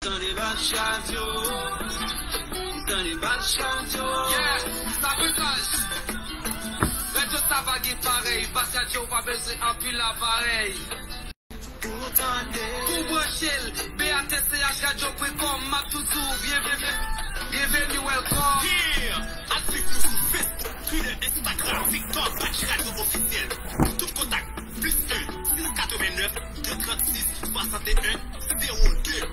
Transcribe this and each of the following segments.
Bienvenue, welcome. Yeah, à suivre sur Facebook, Twitter, Instagram, TikTok, Batch Radio officiel. Tout contact, plus 1, 689, 236, 61, 02.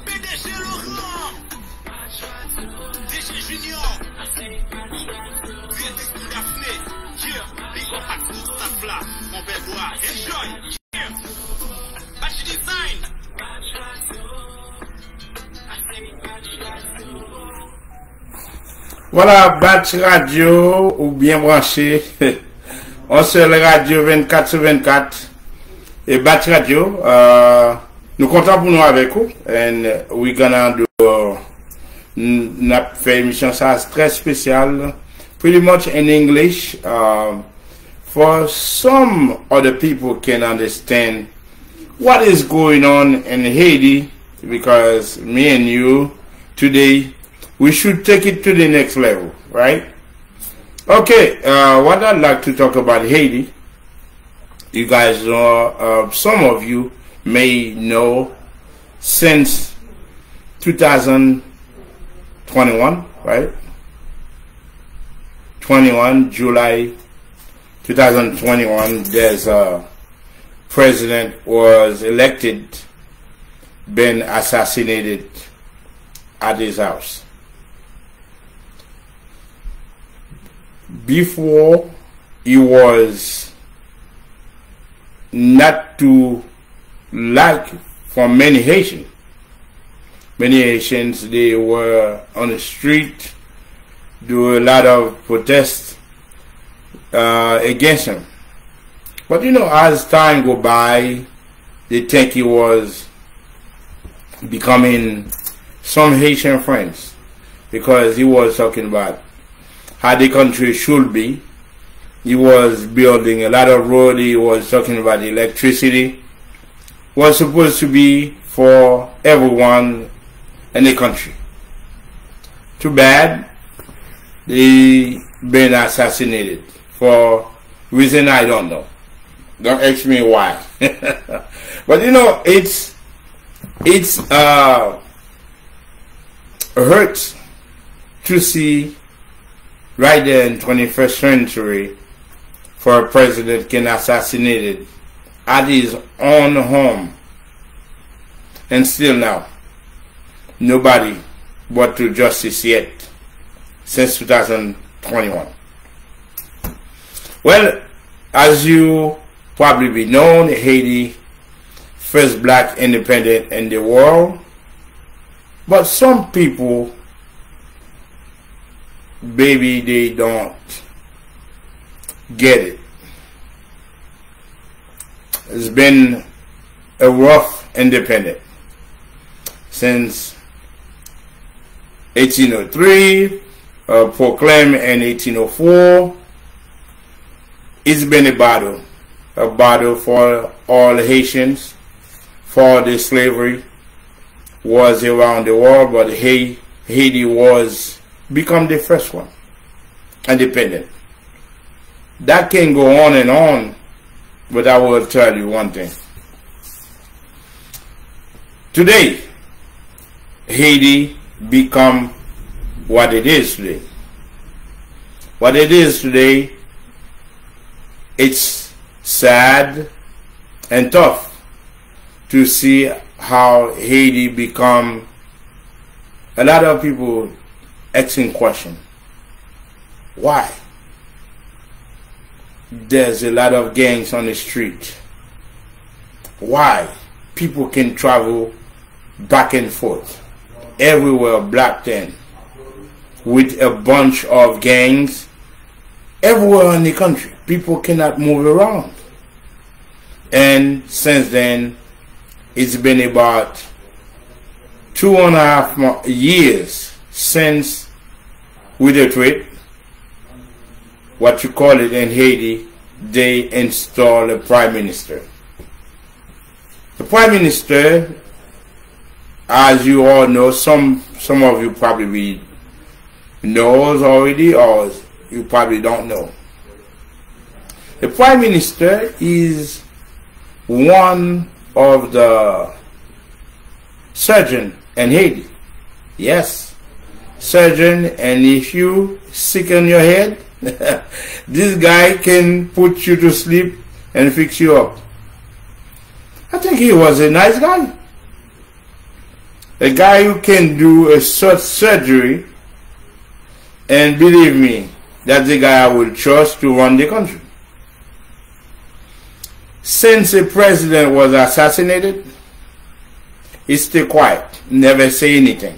PDG Laurent. DG Junior. Viens de Daphné. Yeah, big up à tout staff là. Mon bel bois, enjoy. Yeah. Batch Design. Voilà, Batch Radio ou bien branché. On se le radio 24 sur 24. Et Batch Radio, nous comptons pour nous avec vous. And we're gonna do n'a fait émission ça très spéciale. Pretty much in English. For some other people can understand what is going on in Haiti. Because me and you today, we should take it to the next level, right? Okay, what I'd like to talk about Haiti, you guys know, some of you may know, since 2021, right? 21, July 2021, there's a president was elected, been assassinated at his house. Before, he was not too like for many Haitians. Many Haitians, they were on the street, do a lot of protests against him. But you know, as time go by, they think he was becoming some Haitian friends, because he was talking about how the country should be. He was building a lot of road. He was talking about electricity. Was supposed to be for everyone in the country. Too bad they been assassinated for reason I don't know. Don't ask me why. But you know, it's hurts to see right there in 21st century for a president getting assassinated at his own home, and still now nobody brought to justice yet since 2021. Well, as you probably be known, Haiti, first black independent in the world. But some people, maybe they don't get it. It's been a rough independent since 1803, proclaimed in 1804. It's been a battle for all Haitians, for the slavery was around the world, but Haiti was become the first one, independent. That can go on and on, but I will tell you one thing. Today, Haiti become what it is today. What it is today, it's sad and tough to see how Haiti become, a lot of people asking question. Why? There's a lot of gangs on the street. Why? People can travel back and forth everywhere, Black 10, with a bunch of gangs everywhere in the country. People cannot move around. And since then, it's been about 2.5 years since we declared, what you call it in Haiti, they install a prime minister. The prime minister as you all know, some of you probably knows already, or you probably don't know. The Prime Minister is one of the surgeon in Haiti. Yes, surgeon, and if you sick in your head, this guy can put you to sleep and fix you up. I think he was a nice guy. A guy who can do a such surgery, and believe me, that's the guy I will trust to run the country. Since the president was assassinated, he stayed quiet, never say anything.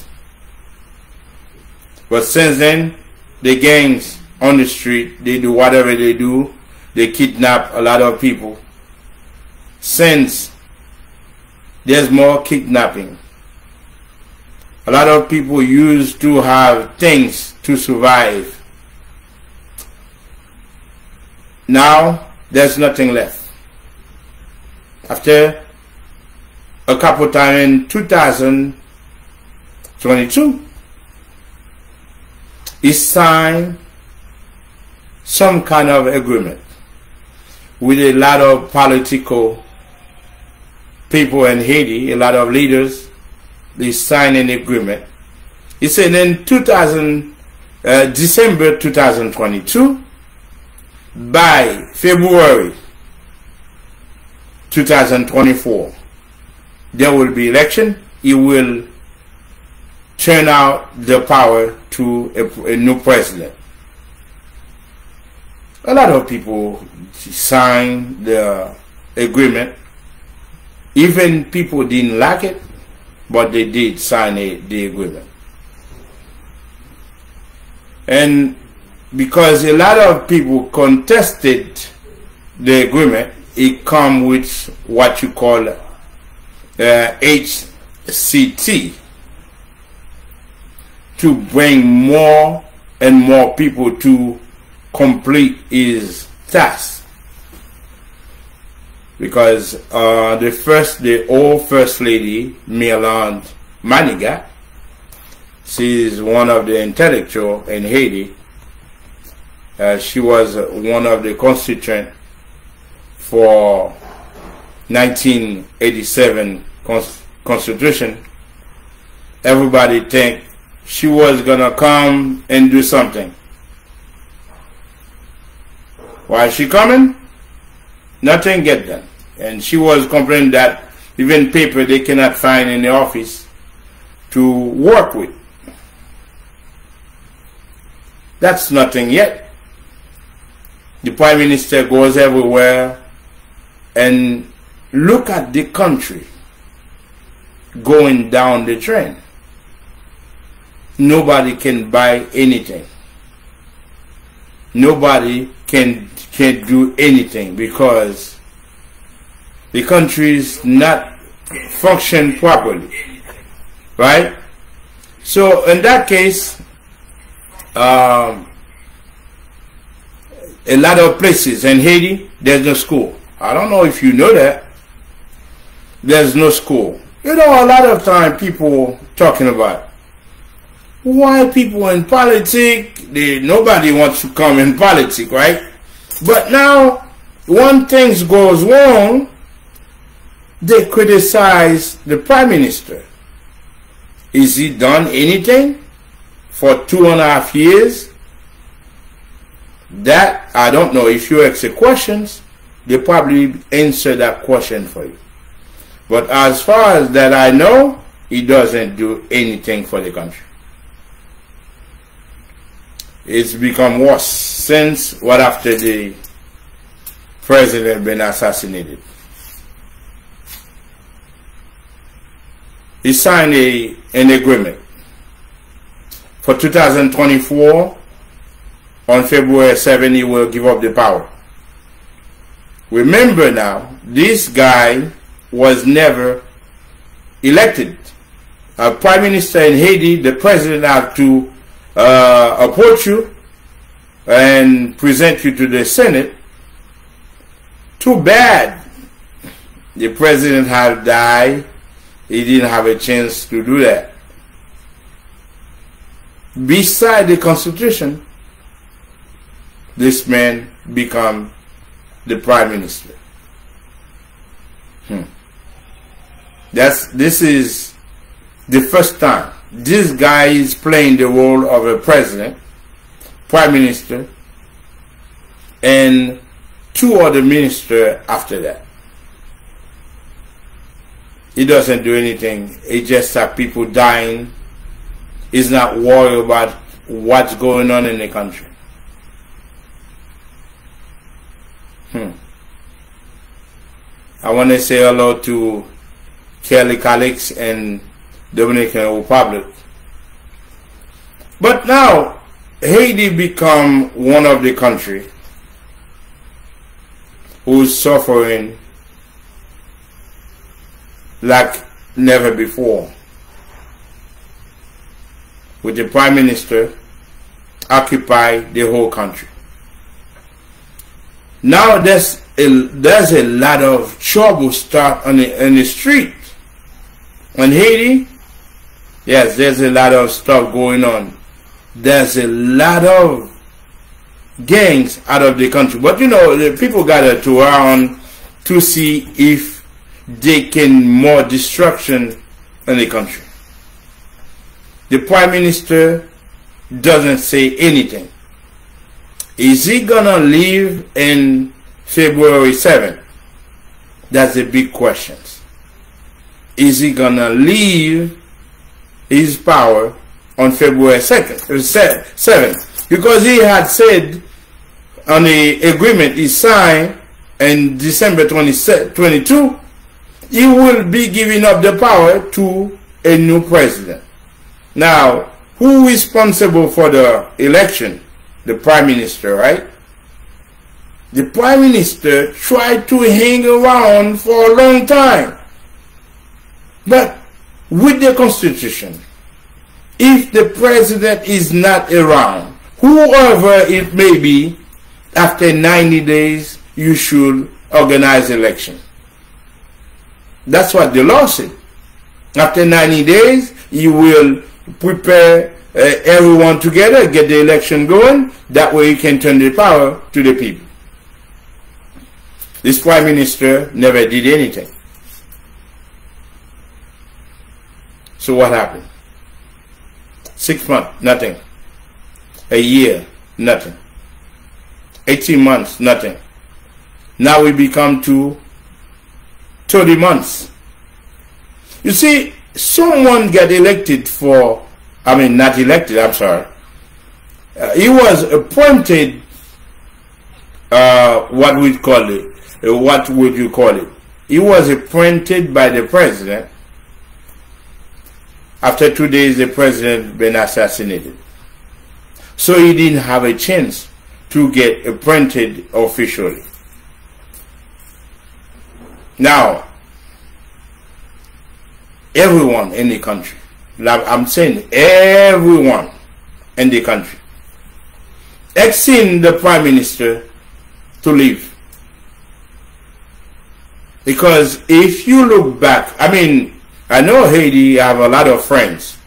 But since then, the gangs on the street, they do whatever they do. They kidnap a lot of people. Since there's more kidnapping, a lot of people used to have things to survive. Now, there's nothing left. After a couple times in 2022, he signed some kind of agreement with a lot of political people in Haiti, a lot of leaders. They signed an agreement. He said in December 2022, by February 2024, there will be election. He will turn out the power to a new president. A lot of people signed the agreement. Even people didn't like it, but they did sign the agreement. And because a lot of people contested the agreement, it comes with what you call HCT, to bring more and more people to complete his task. Because the old First Lady, Mélanie Manigat, she is one of the intellectuals in Haiti. She was one of the constituents for 1987 Constitution. Everybody think she was gonna come and do something. Why is she coming? Nothing get done. And she was complaining that even paper they cannot find in the office to work with. That's nothing yet. The Prime Minister goes everywhere and look at the country going down the drain. Nobody can buy anything. Nobody can't do anything because the country is not function properly, right? So in that case, a lot of places in Haiti, there's no school. I don't know if you know that. There's no school. You know, a lot of time people talking about why people in politics, nobody wants to come in politics, right? But now, when things goes wrong, they criticize the Prime Minister. Is he done anything for 2.5 years? That, I don't know. If you ask the questions, they probably answer that question for you. But as far as that I know, he doesn't do anything for the country. It's become worse since what after the president been assassinated. He signed an agreement for 2024. On February 7, he will give up the power. Remember now, this guy was never elected. A prime minister in Haiti, the president have to approach you and present you to the Senate. Too bad the president has died he didn't have a chance to do that. Beside the Constitution, this man become the Prime Minister. This is the first time this guy is playing the role of a president, Prime Minister, and two other ministers after that. He doesn't do anything. He just have people dying. He's not worried about what's going on in the country. I want to say hello to Kelly Calix and Dominican Republic. But now, Haiti become one of the countries who's suffering like never before, with the Prime Minister occupy the whole country. Now there's a lot of trouble start on the street. On Haiti, yes, there's a lot of stuff going on. There's a lot of gangs out of the country. But you know, the people gather to around to see if they can more destruction in the country. The Prime Minister doesn't say anything. Is he gonna leave in February 7th? That's a big question. Is he gonna leave his power on February 7th? Because he had said on the agreement he signed in December 22, he will be giving up the power to a new president. Now, who is responsible for the election? The Prime Minister, right? The Prime Minister tried to hang around for a long time. But with the Constitution, if the president is not around, whoever it may be, after 90 days, you should organize election. That's what the law said. After 90 days, you will prepare everyone together, get the election going. That way you can turn the power to the people. This Prime Minister never did anything. So what happened? 6 months, nothing. A year, nothing. 18 months, nothing. Now we become to 30 months. You see, someone got elected for, not elected, I'm sorry. He was appointed, what would you call it? He was appointed by the president. After 2 days, the president been assassinated. So he didn't have a chance to get appointed officially. Now, everyone in the country, I'm saying everyone in the country, asking the Prime Minister to leave. Because if you look back, I know Haiti have a lot of friends.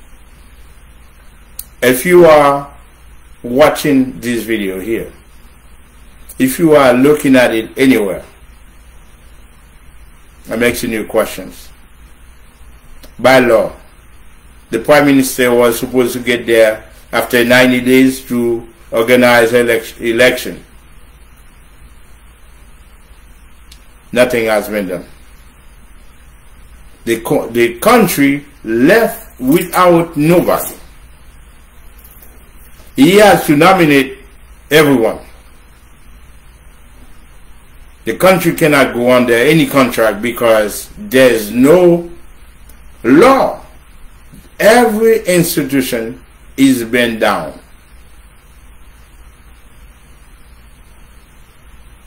If you are watching this video here, if you are looking at it anywhere, I'm asking you questions. By law, the Prime Minister was supposed to get there after 90 days to organize election. Nothing has been done. The country left without nobody. He has to nominate everyone. The country cannot go under any contract because there's no law. Every institution is bent down.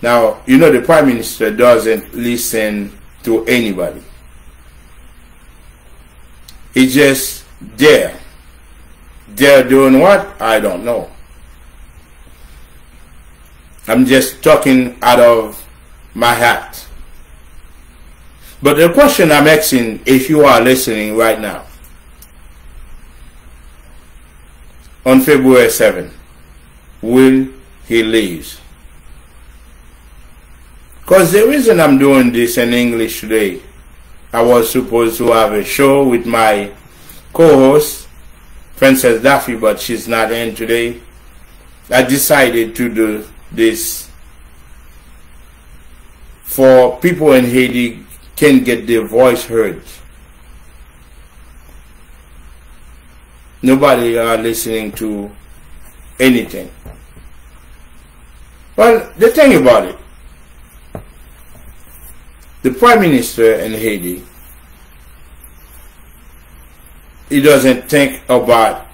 Now, you know the Prime Minister doesn't listen to anybody. He's just there. They're doing what? I don't know. I'm just talking out of my hat. But the question I'm asking, if you are listening right now, on February 7th, will he leave? Because the reason I'm doing this in English today, I was supposed to have a show with my co-host, Princess Daffy, but she's not in today. I decided to do this for people in Haiti can get their voice heard. Nobody are listening to anything. Well, the thing about it, the Prime Minister in Haiti, he doesn't think about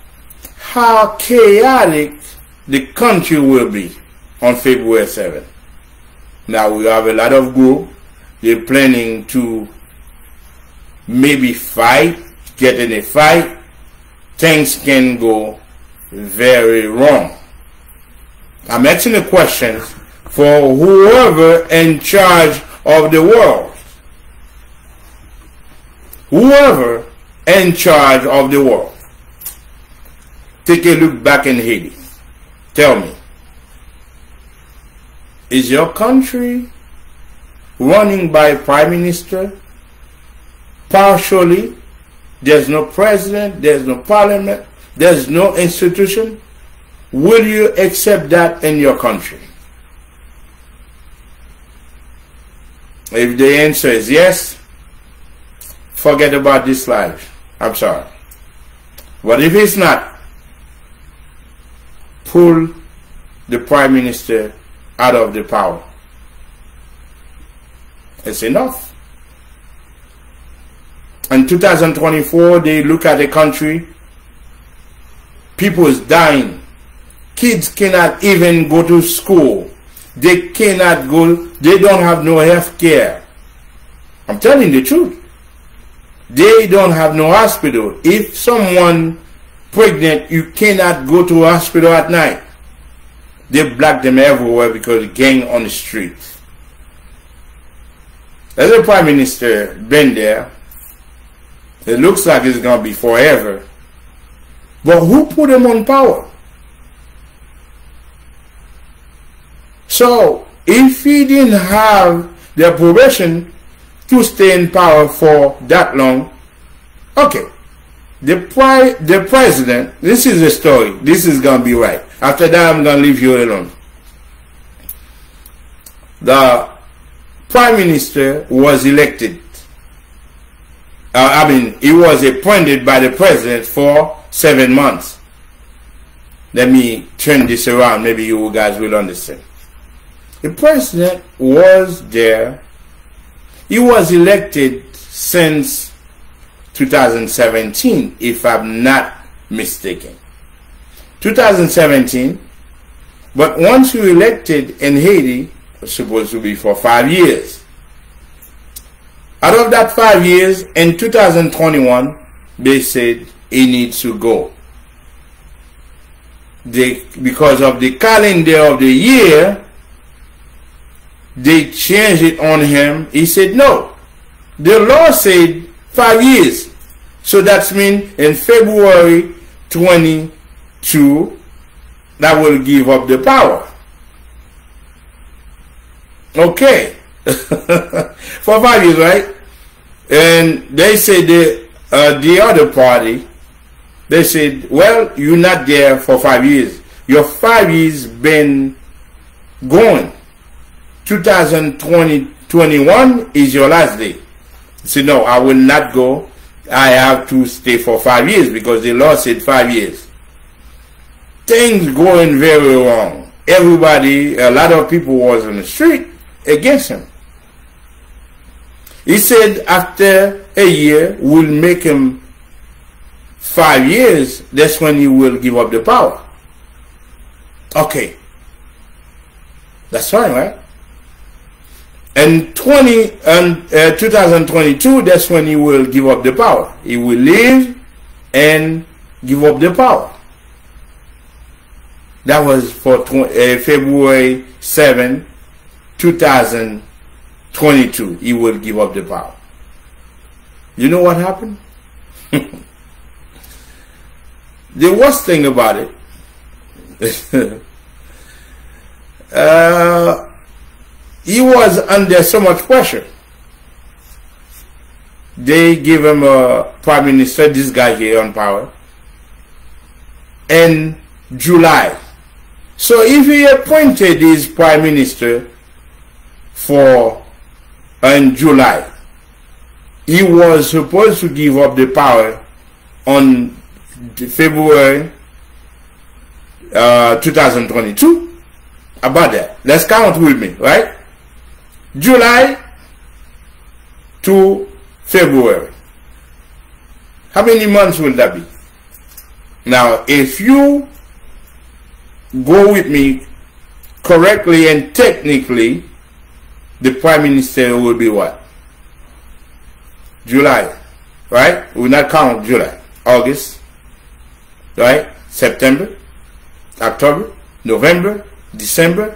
how chaotic the country will be on February 7th. Now we have a lot of groups, they're planning to maybe fight, get in a fight. Things can go very wrong. I'm asking a question for whoever in charge of the world. Whoever in charge of the world. Take a look back in Haiti. Tell me, is your country running by a prime minister? Partially, there's no president, there's no parliament, there's no institution. Will you accept that in your country? If the answer is yes, forget about this life. I'm sorry. But if it's not, pull the prime minister out of the power. It's enough. In 2024, they look at the country, people is dying. Kids cannot even go to school. They cannot go, they don't have no health care. I'm telling the truth. They don't have no hospital. If someone pregnant, you cannot go to a hospital at night. They block them everywhere because gang on the streets. As a prime minister been there, it looks like it's going to be forever. But who put him on power? So, if he didn't have the approbation to stay in power for that long, okay, the president, this is the story, this is going to be right. After that, I'm going to leave you alone. The prime minister was elected. He was appointed by the president for 7 months. Let me turn this around, maybe you guys will understand. The president was there. He was elected since 2017, if I'm not mistaken. 2017, but once you elected in Haiti, it's supposed to be for 5 years. Out of that 5 years, in 2021, they said he needs to go. Because of the calendar of the year, they changed it on him. He said no. The law said 5 years. So that means in February 22, that will give up the power. Okay. For 5 years, right? And they said the other party, they said, well, you're not there for 5 years. Your 5 years been going. 2021 is your last day. So no, I will not go. I have to stay for 5 years because the law said 5 years. Things going very wrong. Everybody, a lot of people was on the street against him. He said after a year, we'll make him 5 years. That's when he will give up the power. Okay. That's fine, right? And 2022, that's when he will give up the power. He will leave and give up the power. That was for February 7, 2022. He will give up the power. You know what happened? The worst thing about it, he was under so much pressure. They give him a prime minister, this guy here on power, in July. So if he appointed his prime minister in July, he was supposed to give up the power on February 2022. About that, let's count with me, right? July to February. How many months will that be? Now, if you go with me correctly and technically, the prime minister will be what? July, right? We will not count July. August, right? September, October, November, December,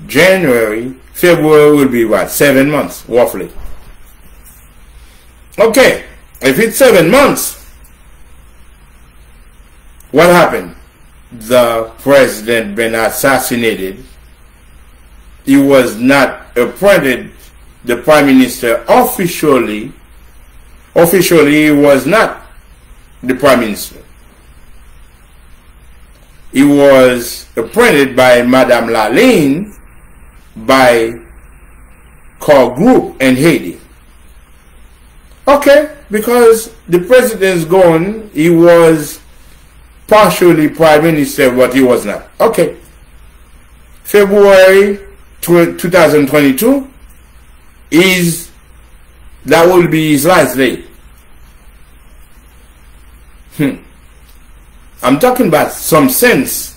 January, February will be what? 7 months, roughly. Okay, if it's 7 months, what happened? The president been assassinated. He was not appointed the prime minister officially. Officially, he was not the prime minister. He was appointed by Madame Laline by Core Group in Haiti. Okay, because the president's gone, he was partially prime minister, but he was not. Okay. February 2022 that will be his last day. I'm talking about some sense,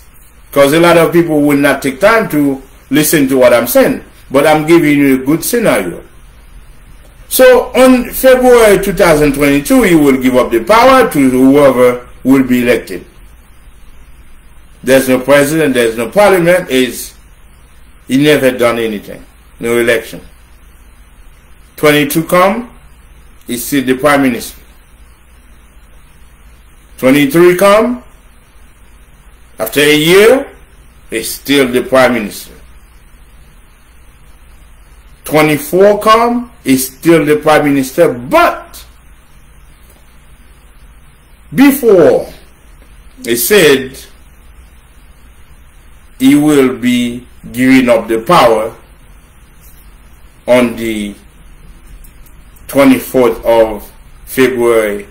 because a lot of people will not take time to listen to what I'm saying, but I'm giving you a good scenario. So on February 2022, he will give up the power to whoever will be elected. There's no president, there's no parliament, he never done anything, no election. 22 come, he's still the prime minister. 23 come, after a year, he's still the prime minister. 24 come, he's still the prime minister, but before he said he will be giving up the power on the 24th of February,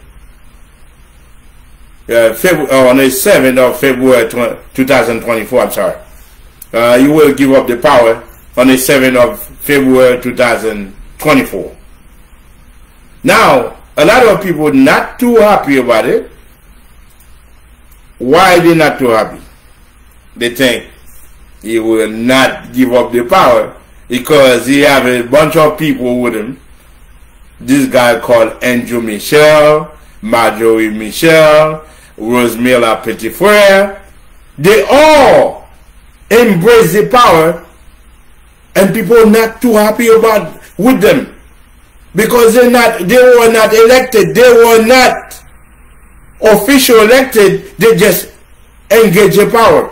on the 7th of February 2024, I'm sorry. He will give up the power on the 7th of February 2024. Now, a lot of people not too happy about it. Why they not too happy? They think he will not give up the power because he have a bunch of people with him. This guy called Andrew Michel, Marjorie Michel, Rosemilla Petitfrere. They all embrace the power, and people not too happy about with them because they were not elected. They were not official elected. They just engaged the power.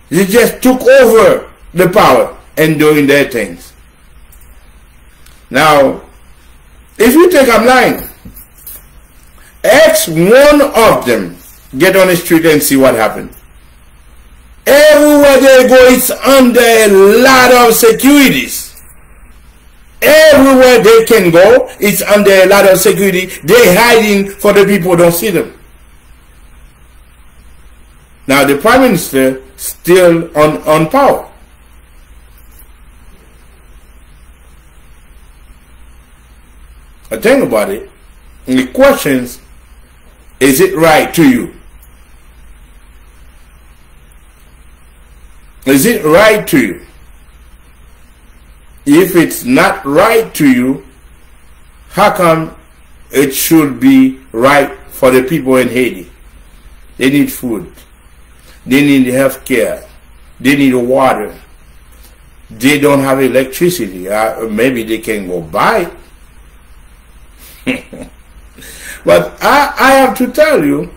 They just took over the power and doing their things. Now, if you think I'm lying, ask one of them, get on the street and see what happened. Everywhere they go, it's under a lot of securities. Everywhere they can go, it's under a lot of security. They're hiding for the people who don't see them. Now the prime minister still on power. I think about it. And the questions, is it right to you? Is it right to you? If it's not right to you, how come it should be right for the people in Haiti? They need food. They need health care. They need water. They don't have electricity. Maybe they can go buy it. But I have to tell you,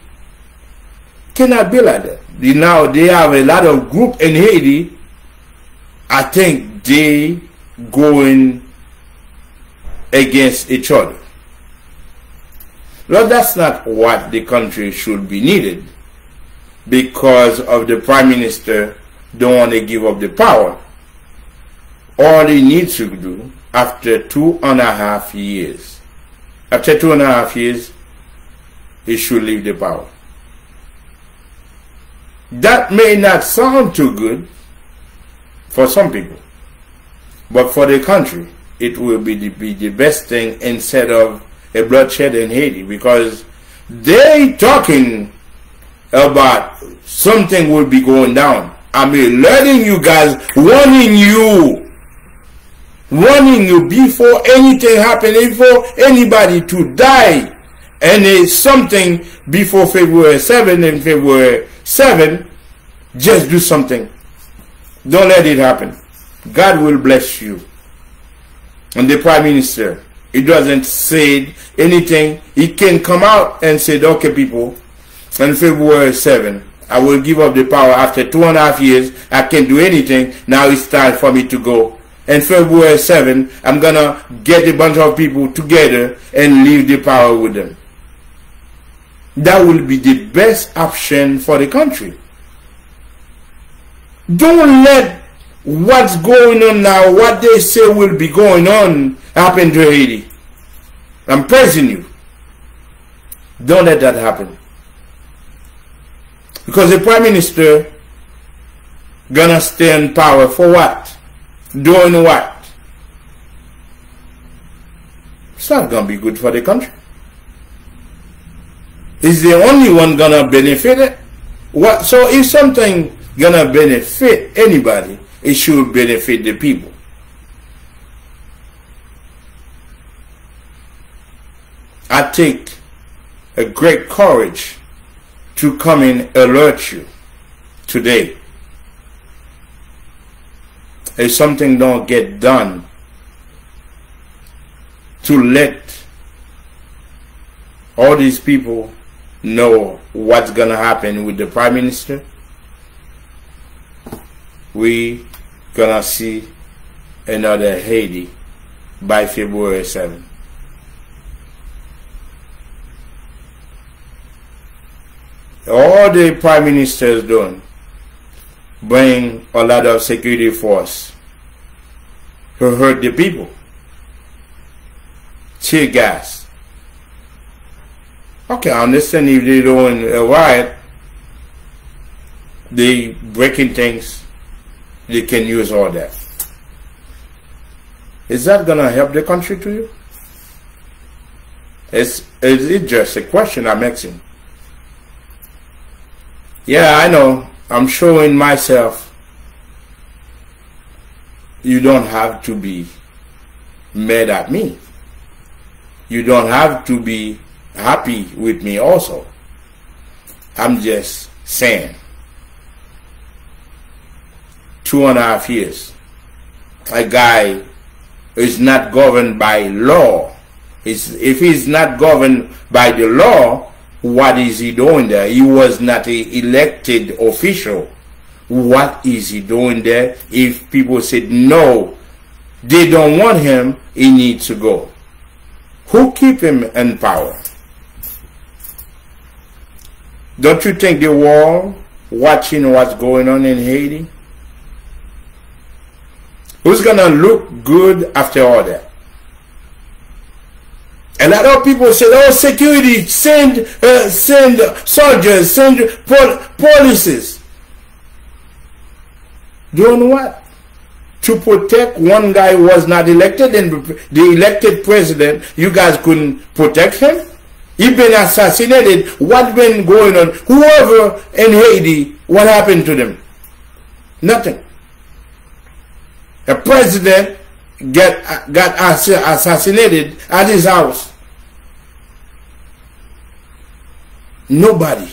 cannot be like that. Now they have a lot of group in Haiti. I think they going against each other. Well, that's not what the country should be needed, because of the prime minister don't want to give up the power. All he needs to do after 2.5 years, after 2.5 years, he should leave the power. That may not sound too good for some people, but for the country, it will be the best thing instead of a bloodshed in Haiti, because they talking about something will be going down. I mean, letting you guys, warning you before anything happens, before anybody to die, and it's something before February 7 and February 7, just do something. Don't let it happen. God will bless you. And the prime minister, he doesn't say anything. He can come out and say, okay, people, on February 7, I will give up the power after 2.5 years. I can't do anything. Now it's time for me to go. And February 7, I'm going to get a bunch of people together and leave the power with them. That will be the best option for the country. Don't let what's going on now, what they say will be going on, happen to Haiti. I'm praising you. Don't let that happen. Because the prime minister gonna stay in power for what? Doing what? It's not gonna be good for the country. Is the only one gonna benefit it? What? So if something gonna benefit anybody, it should benefit the people. I take a great courage to come and alert you today. If something don't get done, to let all these people know what's gonna happen with the prime minister, we gonna see another Haiti by February 7. All the prime ministers doing, bring a lot of security force to hurt the people. Tear gas. Okay, I understand if they're doing a riot, they breaking things, they can use all that. Is that gonna help the country to you? Is it just a question I'm asking? Yeah, I know. I'm showing myself. You don't have to be mad at me. You don't have to be happy with me also. I'm just saying. 2.5 years. A guy is not governed by law. If he's not governed by the law, what is he doing there? He was not an elected official. What is he doing there? If people said no, they don't want him, he needs to go. Who keep him in power? Don't you think the world watching what's going on in Haiti? Who's gonna look good after all that? A lot of people said, oh, security, send soldiers, send policies. Doing what? To protect one guy who was not elected, and the elected president, you guys couldn't protect him? He's been assassinated. What's been going on? Whoever in Haiti, what happened to them? Nothing. A president got assassinated at his house. Nobody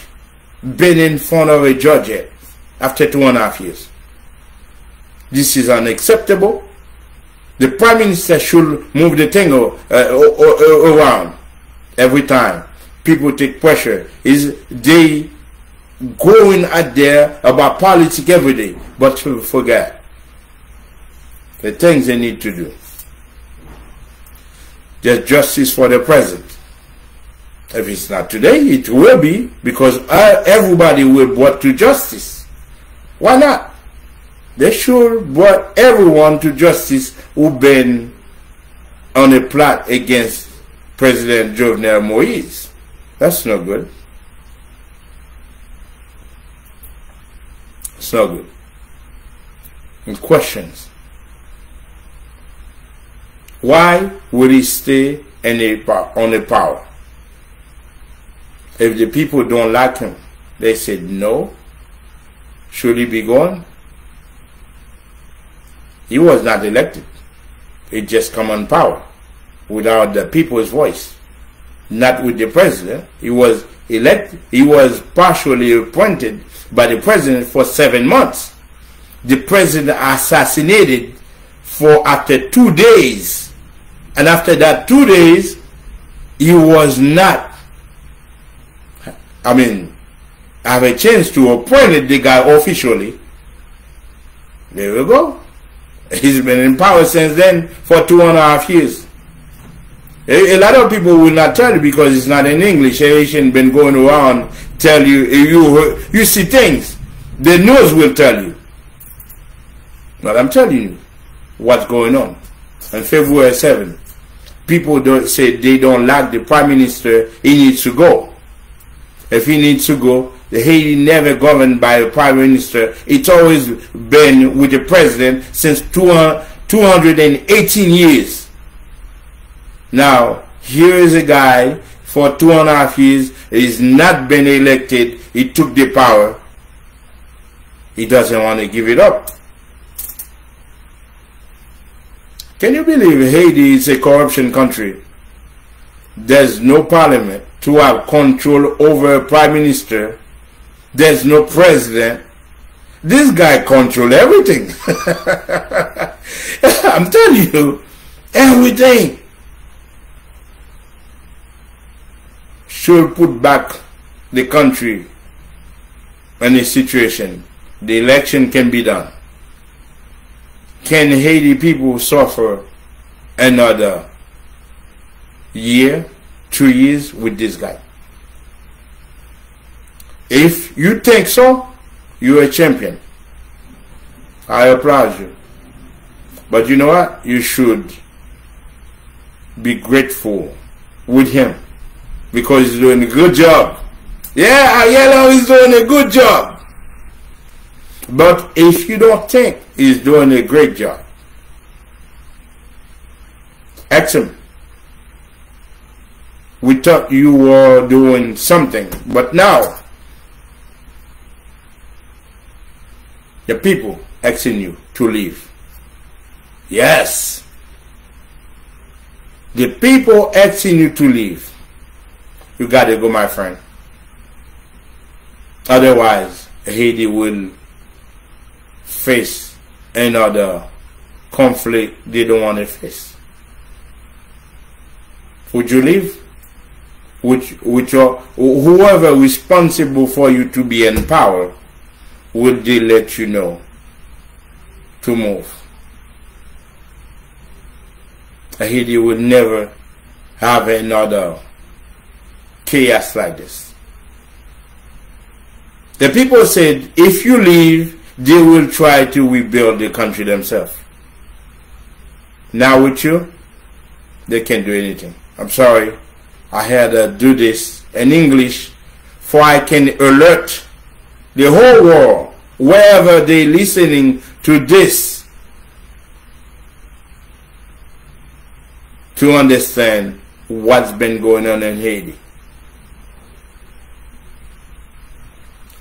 been in front of a judge yet after 2.5 years. This is unacceptable. The prime minister should move the thing around. every time people take pressure, is they going out there about politics every day, but forget the things they need to do. There's justice for the president. If it's not today, it will be, because everybody will be brought to justice. Why not? They should brought everyone to justice who been on a plot against President Jovenel Moïse. That's not good. It's not good. And questions. Why would he stay on the power? If the people don't like him, they said no. Should he be gone? He was not elected. He just come on power without the people's voice. Not with the president. He was elected. He was partially appointed by the president for 7 months. The president assassinated for after 2 days. And after that 2 days, he was not, have a chance to appoint the guy officially. There we go. He's been in power since then for 2.5 years. A lot of people will not tell you because it's not in English. Haitian been going around tell you, you see things. The news will tell you. But I'm telling you what's going on. On February 7th, people don't say they don't like the prime minister. He needs to go. If he needs to go, the Haiti never governed by a prime minister. It's always been with the president since 218 years. Now, here is a guy for 2.5 years. He's not been elected. He took the power. He doesn't want to give it up. Can you believe Haiti is a corruption country? There's no parliament to have control over a prime minister. There's no president. This guy controls everything. I'm telling you, everything. Should put back the country in a situation. The election can be done. Can Haiti people suffer another year, 2 years with this guy? If you think so, you're a champion. I applaud you. But you know what? You should be grateful with him because he's doing a good job. Yeah, Ayello is doing a good job. But if you don't think he's doing a great job, ask him. We thought you were doing something, but now the people asking you to leave. Yes. The people asking you to leave. You gotta go, my friend. Otherwise, Haiti will face another conflict they don't want to face. Would you leave? With your whoever responsible for you to be in power, would they let you know to move? Haiti would never have another chaos like this. The people said, if you leave, they will try to rebuild the country themselves. Now with you, they can't do anything. I'm sorry. I had to do this in English for I can alert the whole world, wherever they're listening to this, to understand what's been going on in Haiti.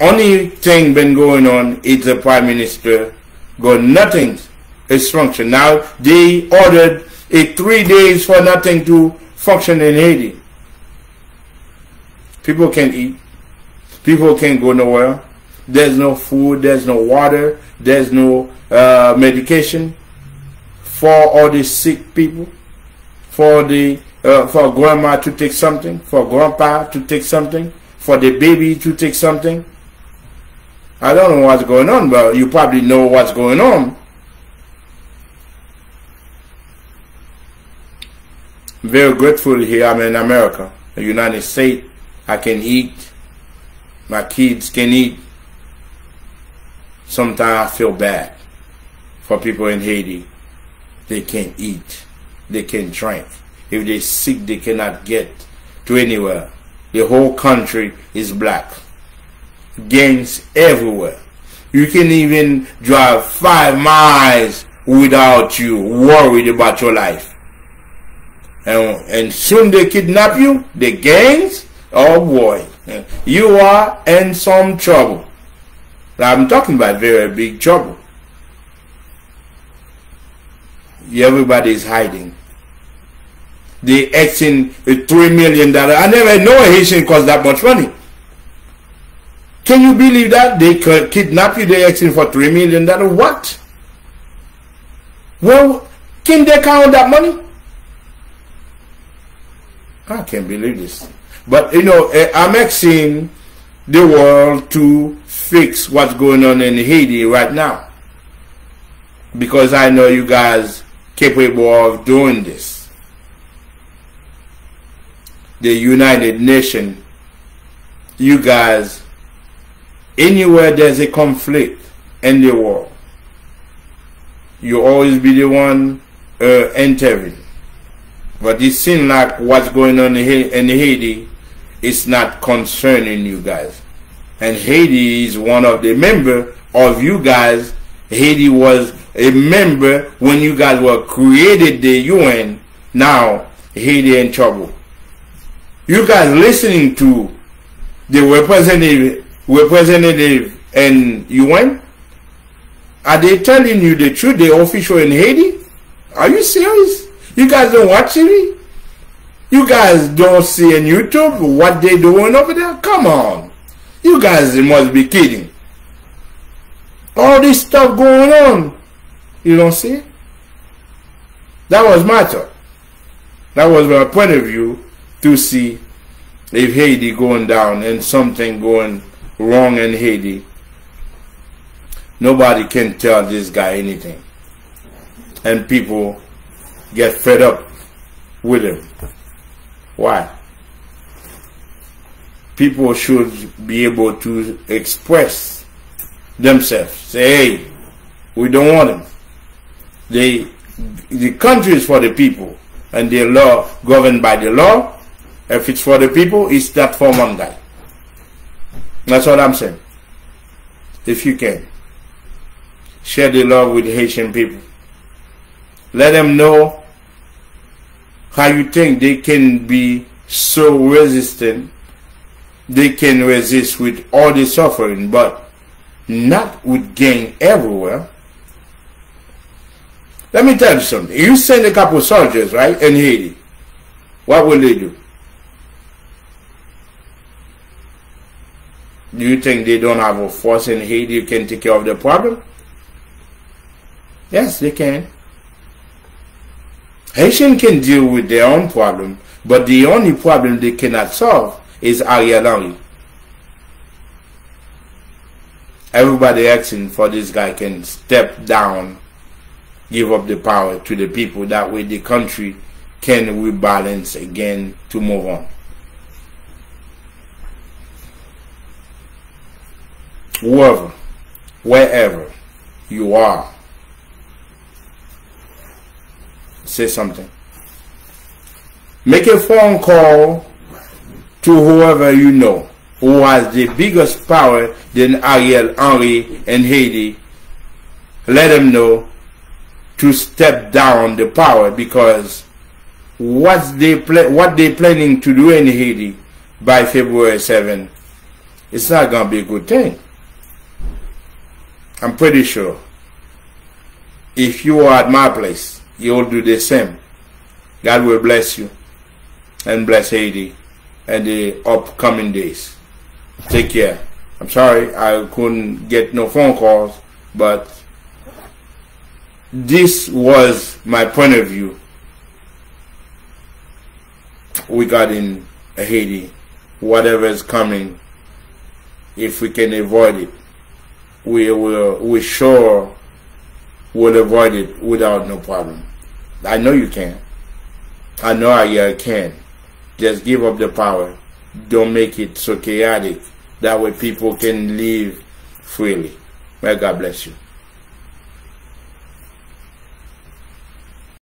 Only thing been going on is the prime minister got nothing is function. Now they ordered a 3 days for nothing to function in Haiti. People can't eat. People can't go nowhere. There's no food. There's no water. There's no medication for all these sick people, for the for grandma to take something, for grandpa to take something, for the baby to take something. I don't know what's going on, but you probably know what's going on. Very grateful here. I'm in America, the United States. I can eat. My kids can eat. Sometimes I feel bad for people in Haiti. They can't eat. They can't drink. If they're sick, they cannot get to anywhere. The whole country is black. Gangs everywhere. You can even drive 5 miles without you worried about your life. And soon they kidnap you, the gangs, oh boy, you are in some trouble. I'm talking about very big trouble. Everybody is hiding. They asking $3 million. I never know a Haitian cost that much money. Can you believe that? They could kidnap you, they asking for $3 million. What? Well, can they count that money? I can't believe this. But you know, I'm asking the world to fix what's going on in Haiti right now. Because I know you guys capable of doing this. The United Nations, you guys, anywhere there's a conflict in the world, you always be the one intervening. But it seems like what's going on in Haiti is not concerning you guys. And Haiti is one of the members of you guys. Haiti was a member when you guys were created the UN. Now Haiti in trouble. You guys listening to the representative in UN? Are they telling you the truth? The official in Haiti? Are you serious? You guys don't watch TV? You guys don't see on YouTube what they doing over there? Come on. You guys must be kidding. All this stuff going on. You don't see it? That was my thought. That was my point of view to see if Haiti going down and something going wrong in Haiti. Nobody can tell this guy anything. And people get fed up with him. Why? People should be able to express themselves. Say, hey, we don't want him. The country is for the people, and the law governed by the law. If it's for the people, it's not for one guy. That's what I'm saying. If you can, share the love with the Haitian people. Let them know how you think they can be so resistant. They can resist with all the suffering, but not with gang everywhere. Let me tell you something. You send a couple soldiers, right, in Haiti. What will they do? Do you think they don't have a force in Haiti who can take care of the problem? Yes, they can. Haitians can deal with their own problem, but the only problem they cannot solve is Ariel Henry. Everybody asking for this guy can step down, give up the power to the people. That way the country can rebalance again to move on. Whoever, wherever you are, say something. Make a phone call to whoever you know who has the biggest power than Ariel Henry in Haiti. Let them know to step down the power, because what they planning to do in Haiti by February 7, it's not going to be a good thing. I'm pretty sure if you are at my place, you'll do the same. God will bless you and bless Haiti in the upcoming days. Take care. I'm sorry I couldn't get no phone calls, but this was my point of view regarding Haiti. Whatever is coming, if we can avoid it, we sure will avoid it without no problem. I know you can. I know I can. Just give up the power. Don't make it so chaotic. That way people can live freely. May God bless you.